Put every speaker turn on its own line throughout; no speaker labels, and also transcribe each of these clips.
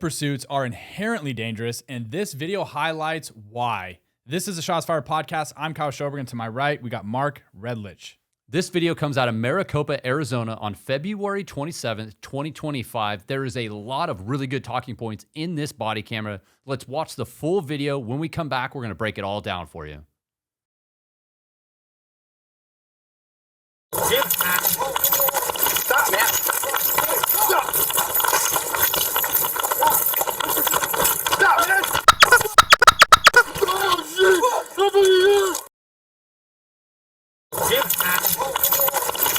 Foot pursuits are inherently dangerous, and this video highlights why. This is the Shots Fired podcast. I'm Kyle Schoberg, and to my right, we got Mark Redlich.
This video comes out of Maricopa, Arizona on February 27th, 2025. There is a lot of really good talking points in this body camera. Let's watch the full video. When we come back, we're going to break it all down for you.
Stop, man. Stop. Stop, man. Oh, shit. Over here.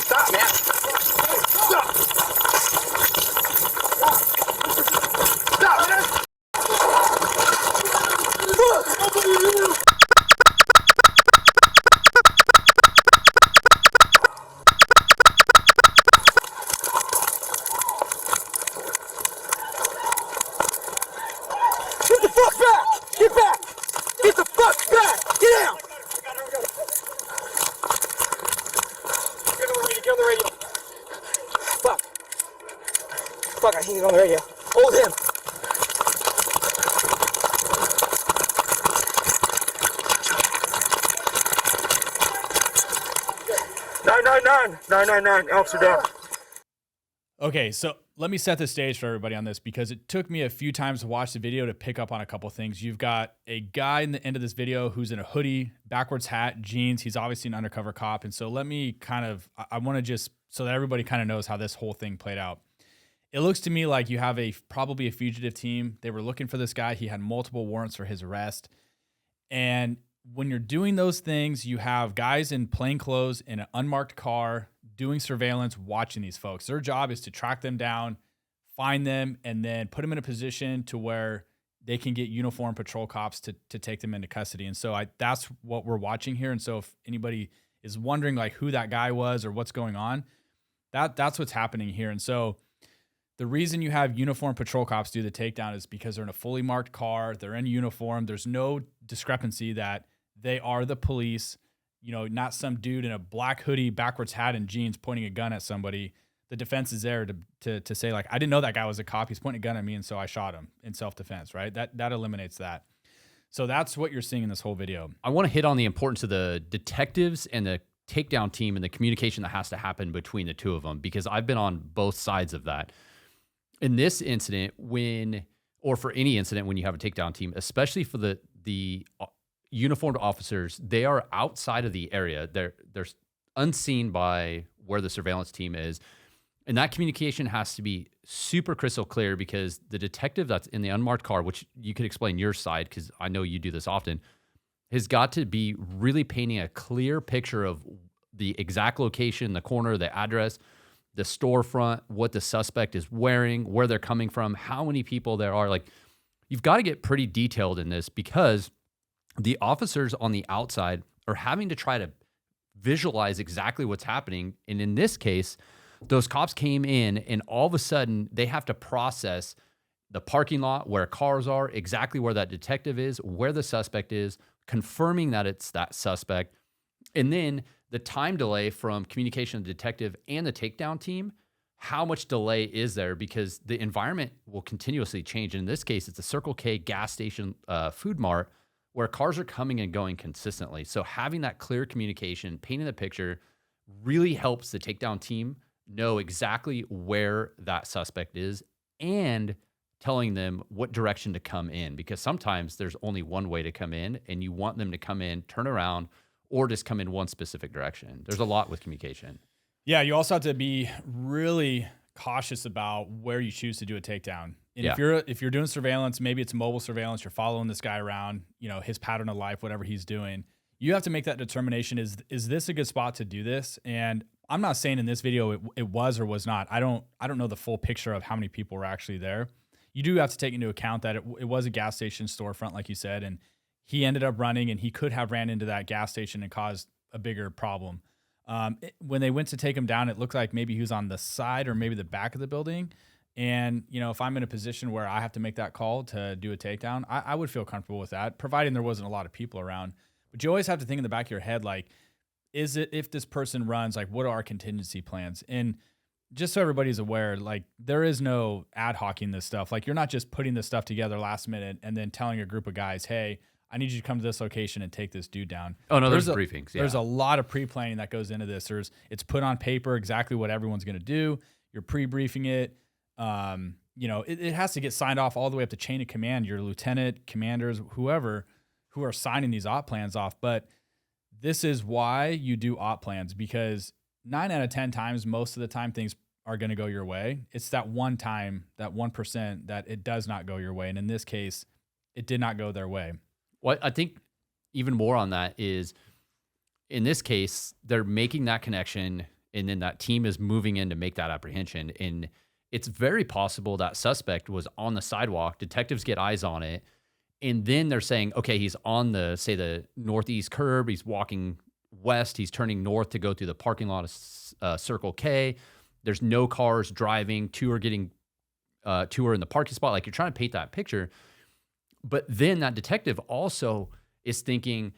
Stop, man. Stop. Stop, man. Over here. Get the fuck back! Get back! Get the fuck back! Get down! Get on the radio. Fuck. Fuck, I can't get on the radio. Hold him. Nine, officer down.
Okay, so let me set the stage for everybody on this because it took me a few times to watch the video to pick up on a couple things. You've got a guy in the end of this video who's in a hoodie, backwards hat, jeans. He's obviously an undercover cop. And so let me I want to just, so that everybody kind of knows how this whole thing played out. It looks to me like you have probably a fugitive team. They were looking for this guy. He had multiple warrants for his arrest. And when you're doing those things, you have guys in plain clothes in an unmarked car doing surveillance, watching these folks. Their job is to track them down, find them, and then put them in a position to where they can get uniformed patrol cops to take them into custody. And so that's what we're watching here. And so if anybody is wondering like who that guy was or what's going on, that's what's happening here. And so the reason you have uniformed patrol cops do the takedown is because they're in a fully marked car, they're in uniform. There's no discrepancy that they are the police, you know, not some dude in a black hoodie, backwards hat, and jeans pointing a gun at somebody. The defense is there to say, like, I didn't know that guy was a cop. He's pointing a gun at me, and so I shot him in self-defense, right? That eliminates that. So that's what you're seeing in this whole video.
I want to hit on the importance of the detectives and the takedown team and the communication that has to happen between the two of them, because I've been on both sides of that. In this incident, or for any incident when you have a takedown team, especially for the uniformed officers, they are outside of the area. They're unseen by where the surveillance team is. And that communication has to be super crystal clear, because the detective that's in the unmarked car, which you could explain your side because I know you do this often, has got to be really painting a clear picture of the exact location, the corner, the address, the storefront, what the suspect is wearing, where they're coming from, how many people there are. Like, you've got to get pretty detailed in this, because the officers on the outside are having to try to visualize exactly what's happening. And in this case, those cops came in and all of a sudden they have to process the parking lot, where cars are, exactly where that detective is, where the suspect is, confirming that it's that suspect. And then the time delay from communication of the detective and the takedown team, how much delay is there? Because the environment will continuously change. And in this case, it's a Circle K gas station food mart where cars are coming and going consistently. So having that clear communication, painting the picture, really helps the takedown team know exactly where that suspect is and telling them what direction to come in, because sometimes there's only one way to come in and you want them to come in, turn around, or just come in one specific direction. There's a lot with communication.
Yeah, you also have to be really cautious about where you choose to do a takedown. And if you're doing surveillance, maybe it's mobile surveillance, you're following this guy around, you know, his pattern of life, whatever he's doing, you have to make that determination. Is this a good spot to do this? And I'm not saying in this video it was or was not. I don't know the full picture of how many people were actually there. You do have to take into account that it was a gas station storefront, like you said, and he ended up running, and he could have ran into that gas station and caused a bigger problem. When they went to take him down, it looked like maybe he was on the side or maybe the back of the building. And, you know, if I'm in a position where I have to make that call to do a takedown, I would feel comfortable with that, providing there wasn't a lot of people around. But you always have to think in the back of your head, like, is it, if this person runs, like, what are our contingency plans? And just so everybody's aware, like there is no ad hocing this stuff. Like you're not just putting this stuff together last minute and then telling a group of guys, hey, I need you to come to this location and take this dude down.
Oh no, there's briefings. Yeah.
There's a lot of pre-planning that goes into this. It's put on paper exactly what everyone's going to do. You're pre-briefing it. It has to get signed off all the way up the chain of command. Your lieutenant, commanders, whoever, who are signing these op plans off. But this is why you do op plans, because 9 out of 10 times, most of the time, things are going to go your way. It's that one time, that 1% that it does not go your way. And in this case, it did not go their way.
Well, I think even more on that is, in this case, they're making that connection, and then that team is moving in to make that apprehension. And it's very possible that suspect was on the sidewalk. Detectives get eyes on it, and then they're saying, okay, he's on the northeast curb. He's walking west. He's turning north to go through the parking lot of Circle K. There's no cars driving. Two are in the parking spot. Like, you're trying to paint that picture. But then that detective also is thinking,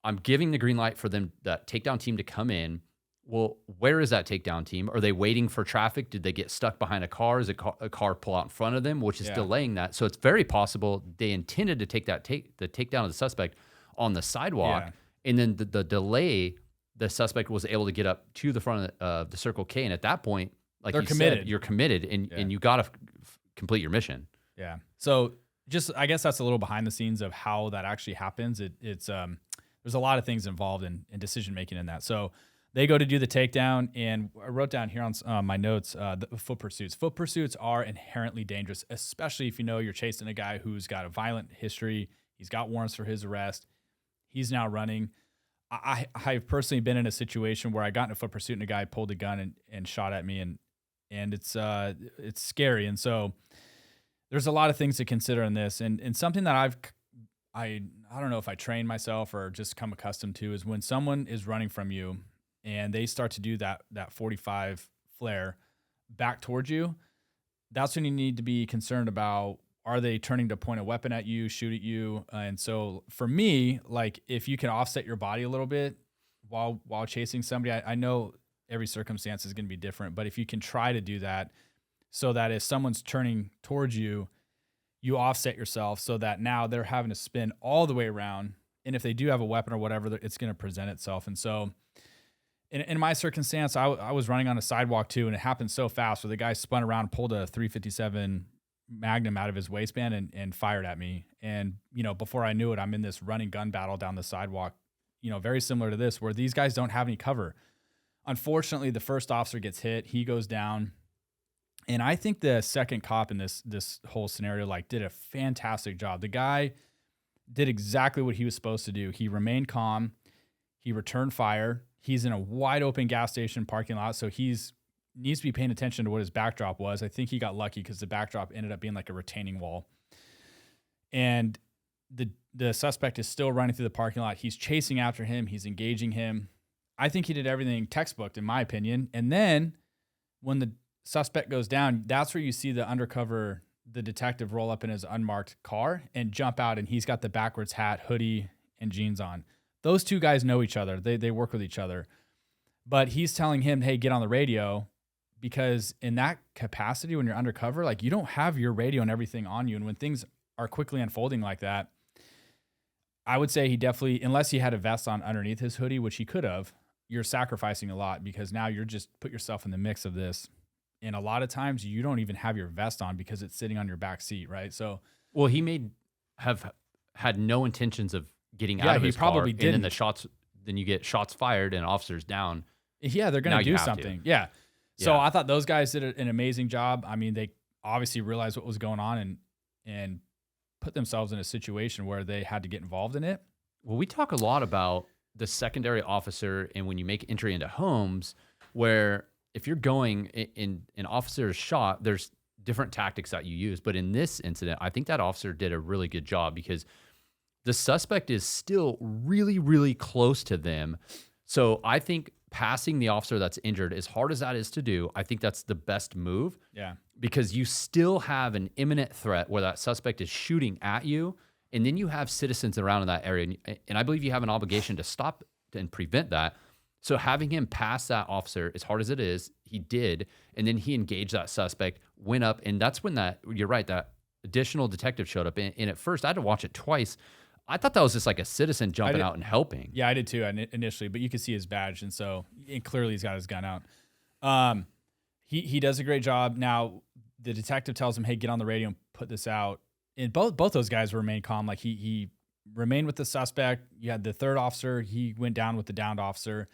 I'm giving the green light for that takedown team to come in. Well, where is that takedown team? Are they waiting for traffic? Did they get stuck behind a car? Is a car pull out in front of them, which is delaying that? So it's very possible they intended to take the takedown of the suspect on the sidewalk. Yeah. And then the delay, the suspect was able to get up to the front of the Circle K. And at that point, like you said, you're committed, and you got to complete your mission.
Yeah. So I guess that's a little behind the scenes of how that actually happens. It's there's a lot of things involved in decision making in that. So they go to do the takedown, and I wrote down here on my notes, the foot pursuits. Foot pursuits are inherently dangerous, especially if you know you're chasing a guy who's got a violent history. He's got warrants for his arrest. He's now running. I've personally been in a situation where I got in a foot pursuit and a guy pulled a gun and shot at me, and it's scary. And so there's a lot of things to consider in this, and something that I don't know if I train myself or just come accustomed to is when someone is running from you and they start to do that 45 flare back towards you, that's when you need to be concerned about, are they turning to point a weapon at you, shoot at you? And so for me, like, if you can offset your body a little bit while chasing somebody, I know every circumstance is going to be different, but if you can try to do that so that if someone's turning towards you, you offset yourself so that now they're having to spin all the way around. And if they do have a weapon or whatever, it's going to present itself. And so in my circumstance, I was running on a sidewalk too, and it happened so fast where the guy spun around, pulled a .357 Magnum out of his waistband and fired at me. And, before I knew it, I'm in this running gun battle down the sidewalk, very similar to this, where these guys don't have any cover. Unfortunately, the first officer gets hit. He goes down. And I think the second cop in this whole scenario, did a fantastic job. The guy did exactly what he was supposed to do. He remained calm. He returned fire. He's in a wide open gas station parking lot, so needs to be paying attention to what his backdrop was. I think he got lucky because the backdrop ended up being like a retaining wall. And the suspect is still running through the parking lot. He's chasing after him. He's engaging him. I think he did everything textbooked, in my opinion. And then when the suspect goes down, that's where you see the detective roll up in his unmarked car and jump out, and he's got the backwards hat, hoodie, and jeans on. Those two guys know each other. They work with each other. But he's telling him, hey, get on the radio, because in that capacity, when you're undercover, you don't have your radio and everything on you. And when things are quickly unfolding like that, I would say he definitely, unless he had a vest on underneath his hoodie, which he could have, you're sacrificing a lot, because now you're just put yourself in the mix of this. And a lot of times you don't even have your vest on because it's sitting on your back seat, right? So,
well, he have had no intentions of getting out of his car.
Probably didn't.
And then you get shots fired and officers down.
Yeah, they're going to do something. Yeah. So I thought those guys did an amazing job. I mean, they obviously realized what was going on and put themselves in a situation where they had to get involved in it.
Well, we talk a lot about the secondary officer, and when you make entry into homes, where if you're going in an officer is shot, there's different tactics that you use. But in this incident, I think that officer did a really good job, because the suspect is still really, really close to them. So I think passing the officer that's injured, as hard as that is to do, I think that's the best move.
Yeah.
Because you still have an imminent threat where that suspect is shooting at you, and then you have citizens around in that area. And I believe you have an obligation to stop and prevent that. So having him pass that officer, as hard as it is, he did, and then he engaged that suspect, went up, and that's when you're right, that additional detective showed up. And at first, I had to watch it twice. I thought that was just like a citizen jumping out and helping.
Yeah, I did too initially, but you could see his badge, and so clearly he's got his gun out. He does a great job. Now the detective tells him, "Hey, get on the radio and put this out." And both those guys remained calm. Like he remained with the suspect. You had the third officer. He went down with the downed officer.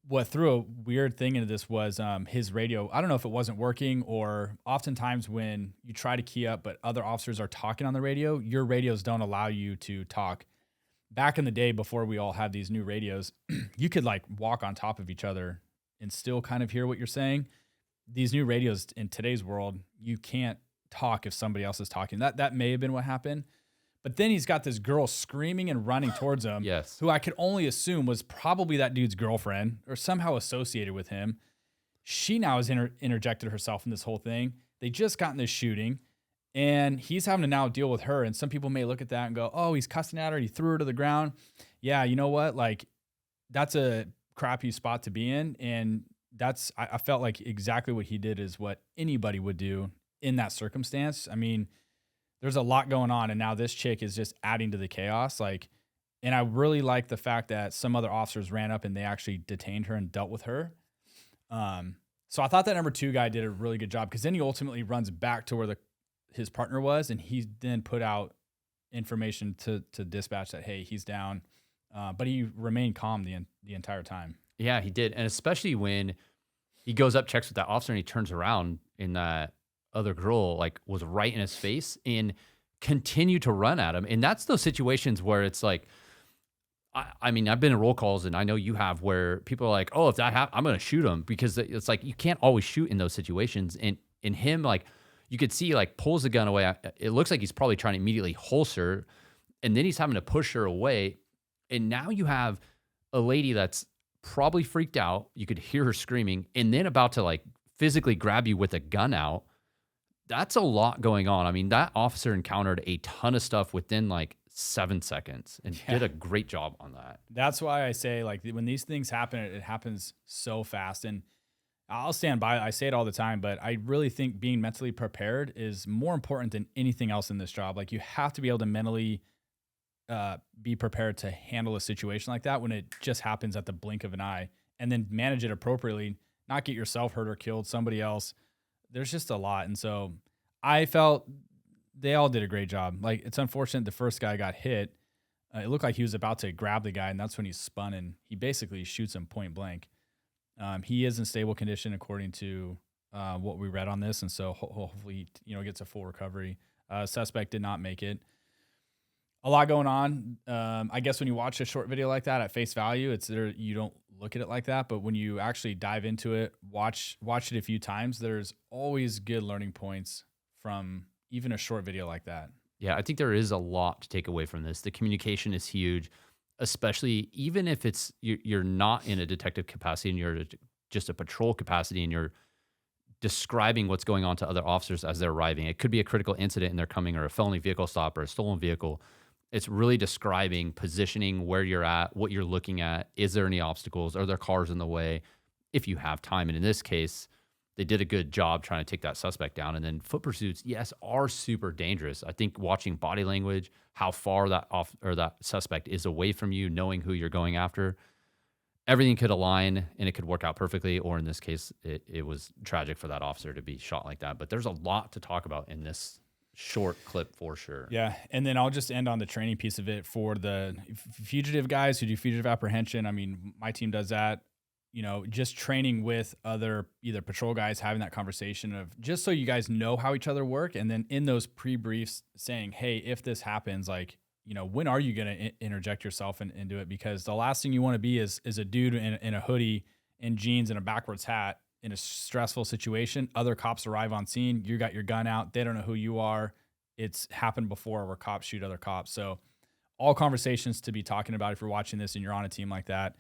What threw a weird thing into this was his radio. I don't know if it wasn't working, or oftentimes when you try to key up but other officers are talking on the radio, your radios don't allow you to talk. Back in the day before we all had these new radios, you could like walk on top of each other and still kind of hear what you're saying. These new radios in today's world, you can't talk if somebody else is talking. That may have been what happened. But then he's got this girl screaming and running towards him,
yes,
who I could only assume was probably that dude's girlfriend or somehow associated with him. She now has interjected herself in this whole thing. They just got in this shooting, and he's having to now deal with her. And some people may look at that and go, oh, he's cussing at her. He threw her to the ground. Yeah, you know what? Like, that's a crappy spot to be in. And I felt like exactly what he did is what anybody would do in that circumstance. I mean, there's a lot going on, and now this chick is just adding to the chaos. Like, and I really like the fact that some other officers ran up and they actually detained her and dealt with her. So I thought that number 2 guy did a really good job, because then he ultimately runs back to where his partner was, and he then put out information to dispatch that, hey, he's down. But he remained calm the entire time.
Yeah, he did. And especially when he goes up, checks with that officer, and he turns around, and that other girl like was right in his face and continued to run at him. And that's those situations where it's like, I mean, I've been in roll calls, and I know you have, where people are like, oh, if that happens, I'm going to shoot him, because it's like, you can't always shoot in those situations. And in him, like, you could see, like, pulls the gun away. It looks like he's probably trying to immediately holster, and then he's having to push her away. And now you have a lady that's probably freaked out. You could hear her screaming, and then about to like physically grab you with a gun out. That's a lot going on. I mean, that officer encountered a ton of stuff within like 7 seconds and did a great job on that.
That's why I say, like, when these things happen, it happens so fast. And I'll stand by it. I say it all the time, but I really think being mentally prepared is more important than anything else in this job. Like, you have to be able to mentally be prepared to handle a situation like that when it just happens at the blink of an eye, and then manage it appropriately, not get yourself hurt or killed, somebody else. There's just a lot. And so I felt they all did a great job. Like, it's unfortunate the first guy got hit. It looked like he was about to grab the guy, and that's when he spun, and he basically shoots him point blank. He is in stable condition according to what we read on this, and so hopefully he gets a full recovery. Suspect did not make it. A lot going on. I guess when you watch a short video like that at face value, it's there. You don't look at it like that, but when you actually dive into it, watch it a few times, there's always good learning points from even a short video like that.
Yeah, I think there is a lot to take away from this. The communication is huge, especially even if it's you're not in a detective capacity and you're just a patrol capacity, and you're describing what's going on to other officers as they're arriving. It could be a critical incident and they're coming, or a felony vehicle stop, or a stolen vehicle. It's really describing, positioning where you're at, what you're looking at. Is there any obstacles? Are there cars in the way? If you have time. And in this case, they did a good job trying to take that suspect down. And then foot pursuits, yes, are super dangerous. I think watching body language, how far that suspect is away from you, knowing who you're going after, everything could align and it could work out perfectly. Or in this case, it was tragic for that officer to be shot like that. But there's a lot to talk about in this short clip for sure.
Yeah. And then I'll just end on the training piece of it for the fugitive guys who do fugitive apprehension. I mean, my team does that, just training with other either patrol guys, having that conversation of just so you guys know how each other work. And then in those pre-briefs saying, hey, if this happens, like, when are you going to interject yourself into it? Because the last thing you want to be is a dude in a hoodie and jeans and a backwards hat in a stressful situation. Other cops arrive on scene. You got your gun out. They don't know who you are. It's happened before where cops shoot other cops. So all conversations to be talking about if you're watching this and you're on a team like that.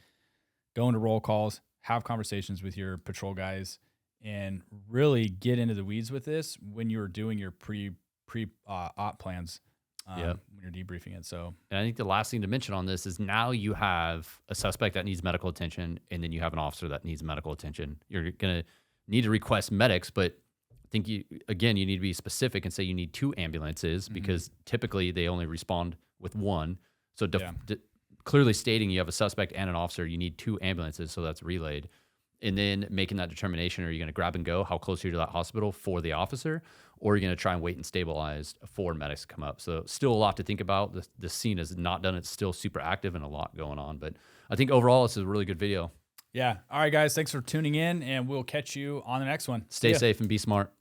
Go into roll calls, have conversations with your patrol guys, and really get into the weeds with this when you're doing your pre-op plans.
Yep.
when you're debriefing it. So,
And I think the last thing to mention on this is now you have a suspect that needs medical attention, and then you have an officer that needs medical attention. You're going to need to request medics, but I think you need to be specific and say you need 2 ambulances because typically they only respond with 1. So clearly stating you have a suspect and an officer, you need 2 ambulances, so that's relayed. And then making that determination, are you going to grab and go, how close are you to that hospital for the officer, or are you going to try and wait and stabilize for medics to come up? So still a lot to think about. The scene is not done. It's still super active and a lot going on. But I think overall, it's a really good video.
Yeah. All right, guys. Thanks for tuning in, and we'll catch you on the next one.
Stay safe and be smart.